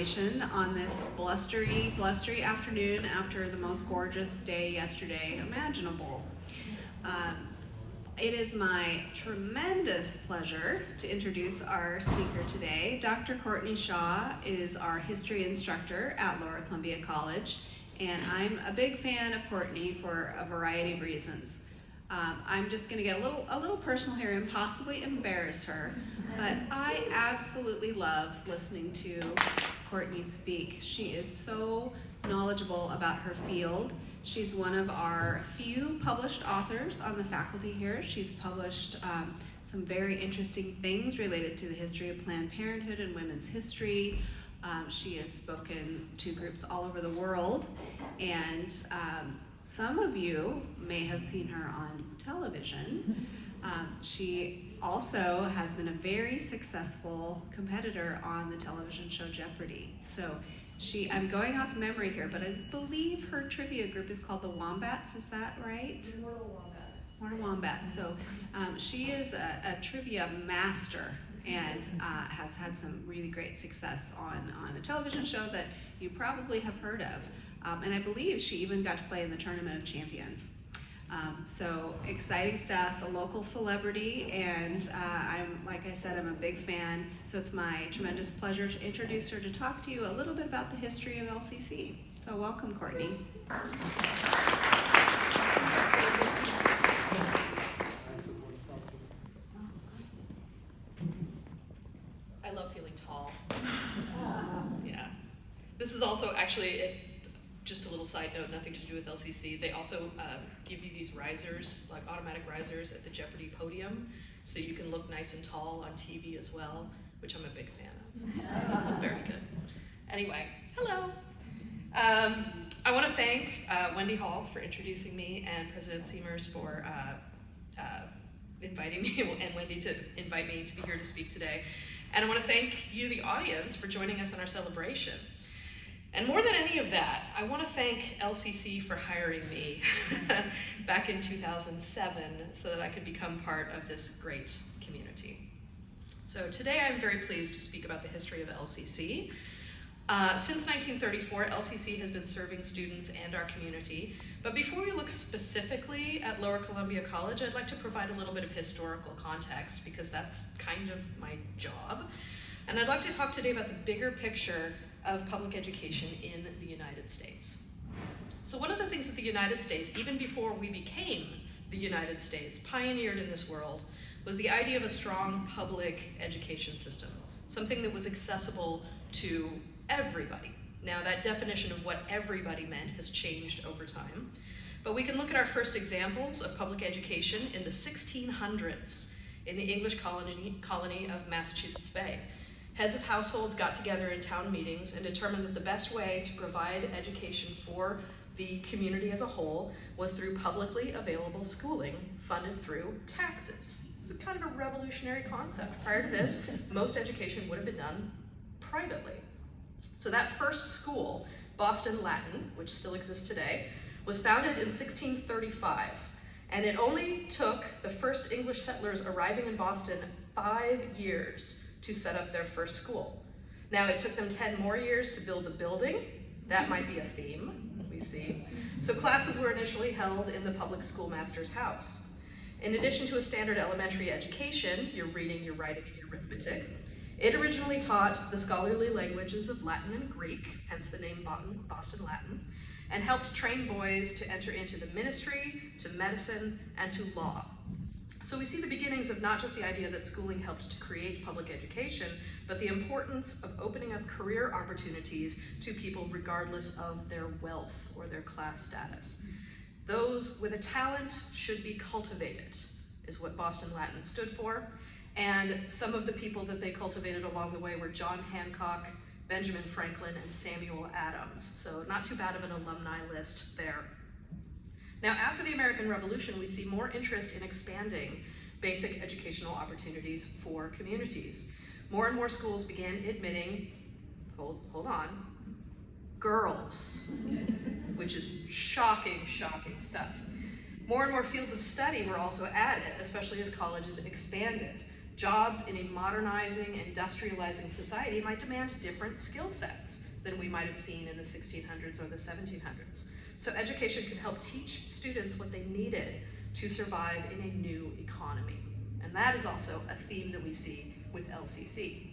On this blustery afternoon after the most gorgeous day yesterday imaginable. It is my tremendous pleasure to introduce our speaker today. Dr. Courtney Shah is our history instructor at Lower Columbia College, and I'm a big fan of Courtney for a variety of reasons. I'm just going to get a little personal here and possibly embarrass her, but I absolutely love listening to Courtney speak. She is so knowledgeable about her field. She's one of our few published authors on the faculty here. She's published some very interesting things related to the history of Planned Parenthood and women's history. She has spoken to groups all over the world, and some of you may have seen her on television. She also has been a very successful competitor on the television show Jeopardy. So I'm going off memory here, but I believe her trivia group is called the Wombats, is that right? Mortal Wombats. So she is a trivia master and has had some really great success on a television show that you probably have heard of. And I believe she even got to play in the Tournament of Champions. So exciting stuff, a local celebrity, and like I said, I'm a big fan. So it's my tremendous pleasure to introduce her to talk to you a little bit about the history of LCC. So welcome, Courtney. I love feeling tall. Yeah. This is also actually just a little side note, nothing to do with LCC. They also give you these risers, like automatic risers at the Jeopardy podium, so you can look nice and tall on TV as well, which I'm a big fan of. So it's very good. Anyway, hello. I want to thank Wendy Hall for introducing me and President Seamers for inviting me, and Wendy to invite me to be here to speak today. And I want to thank you, the audience, for joining us in our celebration. And more than any of that, I want to thank LCC for hiring me back in 2007 so that I could become part of this great community. So today I'm very pleased to speak about the history of LCC. Since 1934, LCC has been serving students and our community. But before we look specifically at Lower Columbia College, I'd like to provide a little bit of historical context because that's kind of my job. And I'd like to talk today about the bigger picture of public education in the United States. So one of the things that the United States, even before we became the United States, pioneered in this world was the idea of a strong public education system, something that was accessible to everybody. Now that definition of what everybody meant has changed over time, but we can look at our first examples of public education in the 1600s in the English colony of Massachusetts Bay. Heads of households got together in town meetings and determined that the best way to provide education for the community as a whole was through publicly available schooling funded through taxes. It's kind of a revolutionary concept. Prior to this, most education would have been done privately. So that first school, Boston Latin, which still exists today, was founded in 1635. And it only took the first English settlers arriving in Boston 5 years to set up their first school. Now it took them 10 more years to build the building. That might be a theme, we see. So classes were initially held in the public schoolmaster's house. In addition to a standard elementary education, your reading, your writing, and your arithmetic, it originally taught the scholarly languages of Latin and Greek, hence the name Boston Latin, and helped train boys to enter into the ministry, to medicine, and to law. So we see the beginnings of not just the idea that schooling helped to create public education, but the importance of opening up career opportunities to people regardless of their wealth or their class status. Those with a talent should be cultivated, is what Boston Latin stood for. And some of the people that they cultivated along the way were John Hancock, Benjamin Franklin, and Samuel Adams. So not too bad of an alumni list there. Now, after the American Revolution, we see more interest in expanding basic educational opportunities for communities. More and more schools began admitting, hold on, girls, which is shocking stuff. More and more fields of study were also added, especially as colleges expanded. Jobs in a modernizing, industrializing society might demand different skill sets than we might have seen in the 1600s or the 1700s. So education could help teach students what they needed to survive in a new economy. And that is also a theme that we see with LCC.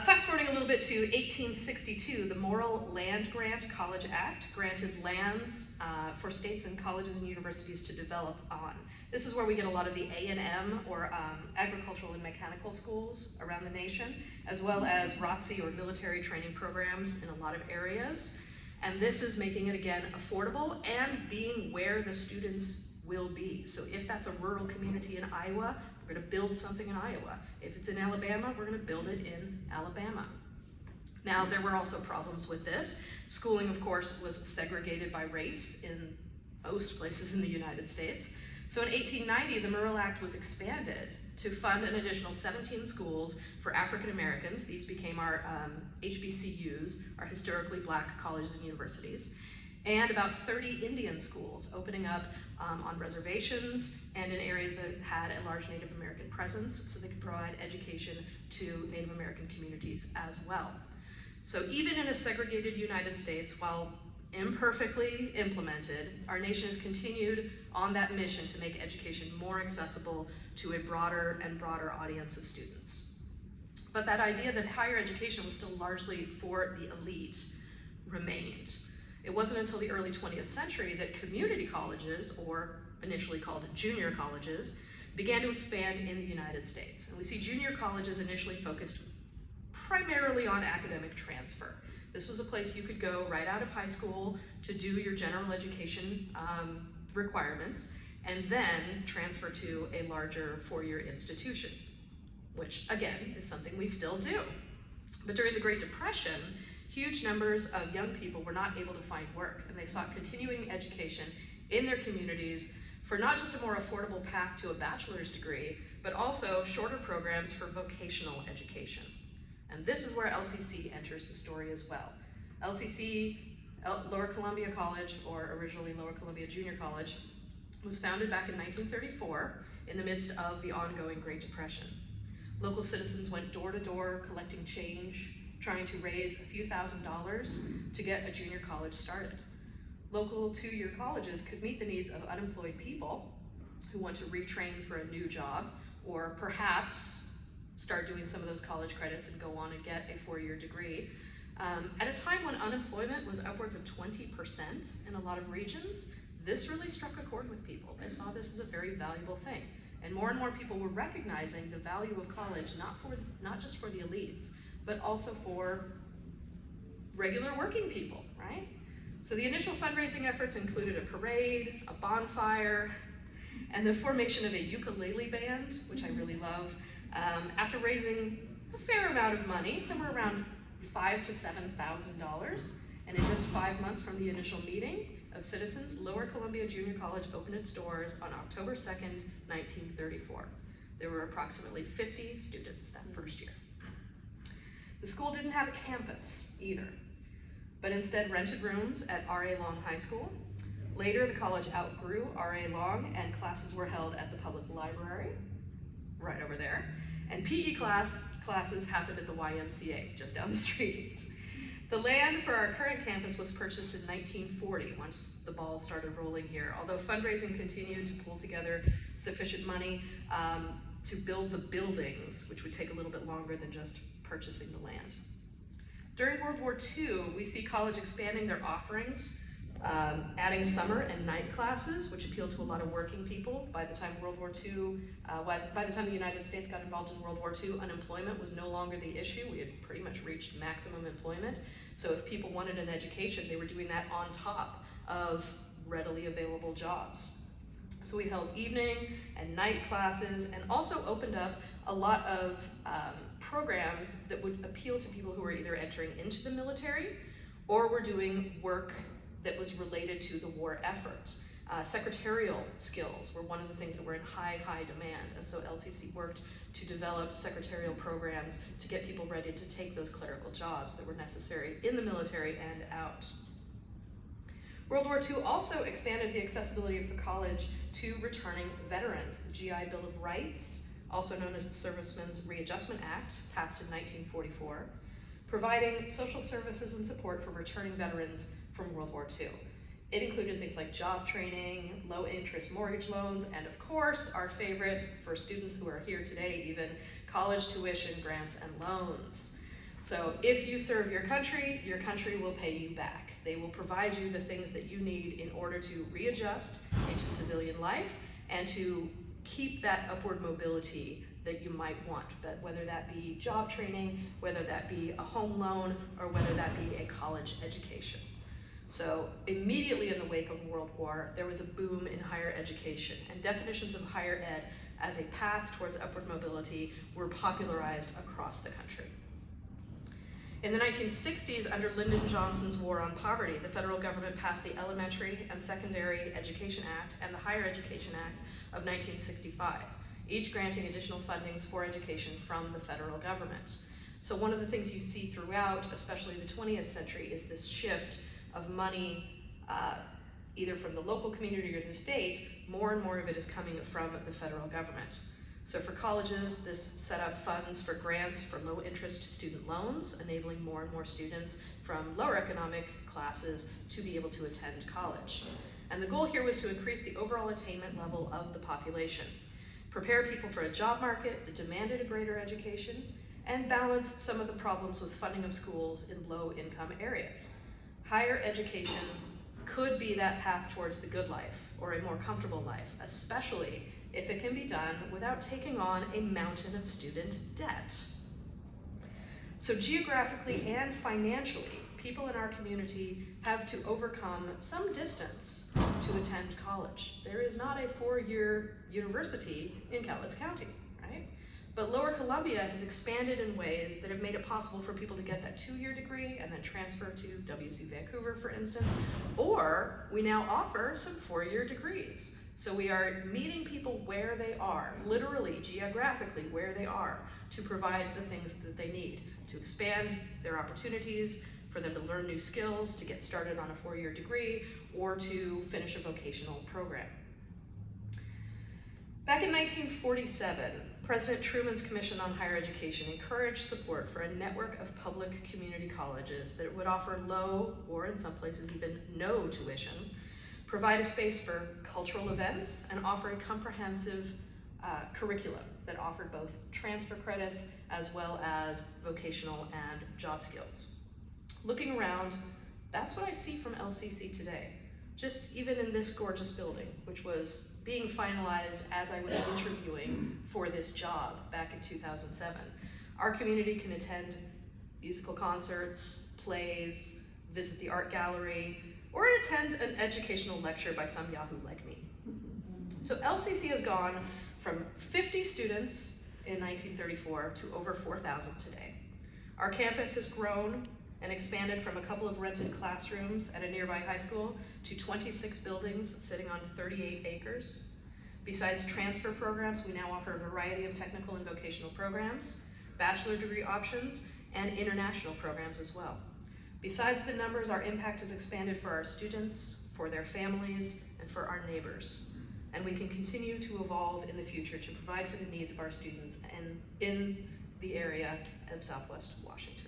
Fast forwarding a little bit to 1862, the Morrill Land Grant College Act granted lands for states and colleges and universities to develop on. This is where we get a lot of the A&M or agricultural and mechanical schools around the nation, as well as ROTC or military training programs in a lot of areas. And this is making it again affordable and being where the students will be. So if that's a rural community in Iowa, we're going to build something in Iowa. If it's in Alabama, we're going to build it in Alabama. Now, there were also problems with this. Schooling, of course, was segregated by race in most places in the United States. So in 1890, the Morrill Act was expanded to fund an additional 17 schools for African Americans. These became our HBCUs, our historically black colleges and universities, and about 30 Indian schools opening up on reservations and in areas that had a large Native American presence, so they could provide education to Native American communities as well. So even in a segregated United States, while imperfectly implemented, our nation has continued on that mission to make education more accessible to a broader and broader audience of students. But that idea that higher education was still largely for the elite remained. It wasn't until the early 20th century that community colleges, or initially called junior colleges, began to expand in the United States. And we see junior colleges initially focused primarily on academic transfer. This was a place you could go right out of high school to do your general education requirements and then transfer to a larger four-year institution, which again is something we still do. But during the Great Depression, huge numbers of young people were not able to find work, and they sought continuing education in their communities for not just a more affordable path to a bachelor's degree, but also shorter programs for vocational education. And this is where LCC enters the story as well. LCC, Lower Columbia College, or originally Lower Columbia Junior College, was founded back in 1934 in the midst of the ongoing Great Depression. Local citizens went door to door collecting change, trying to raise a few $1,000s to get a junior college started. Local two-year colleges could meet the needs of unemployed people who want to retrain for a new job, or perhaps start doing some of those college credits and go on and get a four-year degree. At a time when unemployment was upwards of 20% in a lot of regions, this really struck a chord with people. They saw this as a very valuable thing. And more people were recognizing the value of college, not just for the elites, but also for regular working people, right? So the initial fundraising efforts included a parade, a bonfire, and the formation of a ukulele band, which I really love. After raising a fair amount of money, somewhere around $5,000 to $7,000, and in just 5 months from the initial meeting of citizens, Lower Columbia Junior College opened its doors on October 2nd, 1934. There were approximately 50 students that first year. The school didn't have a campus either, but instead rented rooms at R.A. Long High School. Later, the college outgrew R.A. Long, and classes were held at the public library, right over there. And PE classes happened at the YMCA, just down the street. The land for our current campus was purchased in 1940, once the ball started rolling here, although fundraising continued to pull together sufficient money to build the buildings, which would take a little bit longer than just purchasing the land. During World War II, we see college expanding their offerings, adding summer and night classes, which appealed to a lot of working people. By the time by the time the United States got involved in World War II, unemployment was no longer the issue. We had pretty much reached maximum employment. So if people wanted an education, they were doing that on top of readily available jobs. So we held evening and night classes, and also opened up a lot of programs that would appeal to people who were either entering into the military or were doing work that was related to the war effort. Secretarial skills were one of the things that were in high demand, and so LCC worked to develop secretarial programs to get people ready to take those clerical jobs that were necessary in the military and out. World War II also expanded the accessibility for college to returning veterans. The GI Bill of Rights also known as the Servicemen's Readjustment Act, passed in 1944, providing social services and support for returning veterans from World War II. It included things like job training, low-interest mortgage loans, and of course, our favorite for students who are here today even, college tuition grants and loans. So if you serve your country will pay you back. They will provide you the things that you need in order to readjust into civilian life and to keep that upward mobility that you might want, but whether that be job training, whether that be a home loan, or whether that be a college education. So immediately in the wake of World War, there was a boom in higher education, and definitions of higher ed as a path towards upward mobility were popularized across the country. In the 1960s, under Lyndon Johnson's War on Poverty, the federal government passed the Elementary and Secondary Education Act and the Higher Education Act of 1965, each granting additional fundings for education from the federal government. So one of the things you see throughout, especially the 20th century, is this shift of money, either from the local community or the state. More and more of it is coming from the federal government. So for colleges, this set up funds for grants for low interest student loans, enabling more and more students from lower economic classes to be able to attend college. And the goal here was to increase the overall attainment level of the population, prepare people for a job market that demanded a greater education, and balance some of the problems with funding of schools in low income areas. Higher education could be that path towards the good life or a more comfortable life, especially if it can be done without taking on a mountain of student debt. So geographically and financially, people in our community have to overcome some distance to attend college. There is not a 4-year university in Cowlitz County, right? But Lower Columbia has expanded in ways that have made it possible for people to get that 2-year degree and then transfer to WC Vancouver, for instance, or we now offer some 4-year degrees. So we are meeting people where they are, literally, geographically, where they are, to provide the things that they need, to expand their opportunities, for them to learn new skills, to get started on a 4-year degree, or to finish a vocational program. Back in 1947, President Truman's Commission on Higher Education encouraged support for a network of public community colleges that would offer low, or in some places even no tuition, provide a space for cultural events, and offer a comprehensive curriculum that offered both transfer credits as well as vocational and job skills. Looking around, that's what I see from LCC today. Just even in this gorgeous building, which was being finalized as I was interviewing for this job back in 2007. Our community can attend musical concerts, plays, visit the art gallery, or attend an educational lecture by some Yahoo like me. So LCC has gone from 50 students in 1934 to over 4,000 today. Our campus has grown and expanded from a couple of rented classrooms at a nearby high school to 26 buildings sitting on 38 acres. Besides transfer programs, we now offer a variety of technical and vocational programs, bachelor degree options, and international programs as well. Besides the numbers, our impact has expanded for our students, for their families, and for our neighbors. And we can continue to evolve in the future to provide for the needs of our students and in the area of Southwest Washington.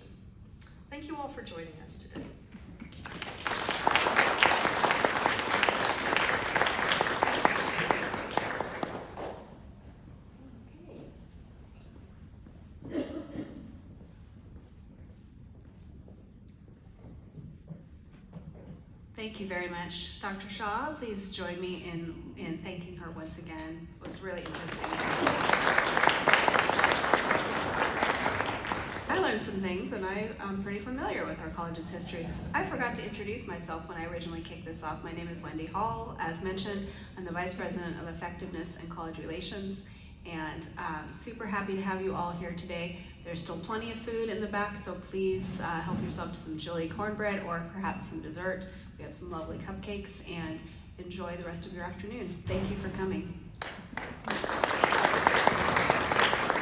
Thank you all for joining us today. Thank you very much. Dr. Shah, please join me in thanking her once again. It was really interesting. I learned some things, and I'm pretty familiar with our college's history. I forgot to introduce myself when I originally kicked this off. My name is Wendy Hall. As mentioned, I'm the Vice President of Effectiveness and College Relations, and super happy to have you all here today. There's still plenty of food in the back, so please help yourself to some chili cornbread or perhaps some dessert. We have some lovely cupcakes, and enjoy the rest of your afternoon. Thank you for coming.